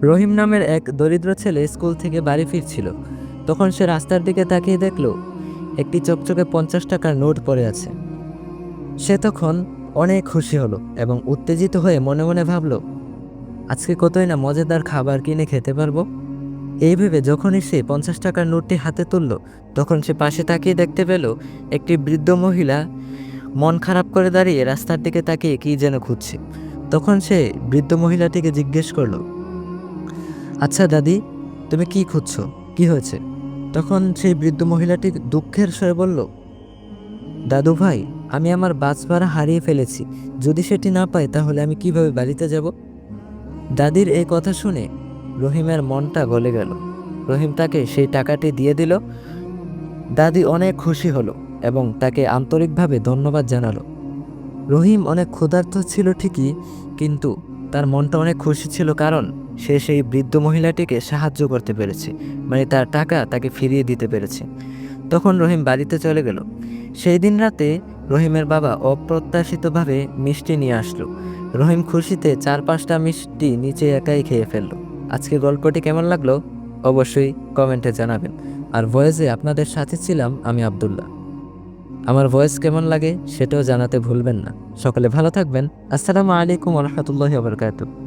রহিম নামের এক দরিদ্র ছেলে স্কুল থেকে বাড়ি ফিরছিল। তখন সে রাস্তার দিকে তাকিয়ে দেখল একটি চকচকে 50 টাকার নোট পড়ে আছে। সে তখন অনেক খুশি হলো এবং উত্তেজিত হয়ে মনে মনে ভাবল, আজকে কতই না মজাদার খাবার কিনে খেতে পারবো। এই ভেবে যখনই সে 50 টাকার নোটটি হাতে তুলল, তখন সে পাশে তাকিয়ে দেখতে পেল একটি বৃদ্ধ মহিলা মন খারাপ করে দাঁড়িয়ে রাস্তার দিকে তাকিয়ে কী যেন খুঁজছে। তখন সে বৃদ্ধ মহিলাটিকে জিজ্ঞেস করলো, আচ্ছা দাদি, তুমি কি খুঁজছো? কি হয়েছে? তখন সেই বৃদ্ধ মহিলাটি দুঃখের স্বরে বলল, দাদু ভাই, আমি আমার বাস ভাড়া হারিয়ে ফেলেছি। যদি সেটি না পাই তাহলে আমি কিভাবে বাড়িতে যাব? দাদির এই কথা শুনে রহিমের মনটা গলে গেল। রহিম তাকে সেই টাকাটি দিয়ে দিল। দাদি অনেক খুশি হলো এবং তাকে আন্তরিকভাবে ধন্যবাদ জানালো। রহিম অনেক ক্ষুধার্ত ছিল ঠিকই, কিন্তু তার মনটা অনেক খুশি ছিল, কারণ সে সেই বৃদ্ধ মহিলাটিকে সাহায্য করতে পেরেছে, মানে তার টাকা তাকে ফিরিয়ে দিতে পেরেছে। তখন রহিম বাড়িতে চলে গেল। সেই দিন রাতে রহিমের বাবা অপ্রত্যাশিতভাবে মিষ্টি নিয়ে আসলো। রহিম খুশিতে 4-5টা মিষ্টি নিচে একাই খেয়ে ফেলল। আজকে গল্পটি কেমন লাগলো অবশ্যই কমেন্টে জানাবেন। আর ভয়েসে আপনাদের সাথে ছিলাম আমি, আব্দুল্লাহ। আমার ভয়েস কেমন লাগে সেটাও জানাতে ভুলবেন না। সকলে ভালো থাকবেন। আসসালামু আলাইকুম ওয়া রাহমাতুল্লাহি ওয়া বারাকাতুহু।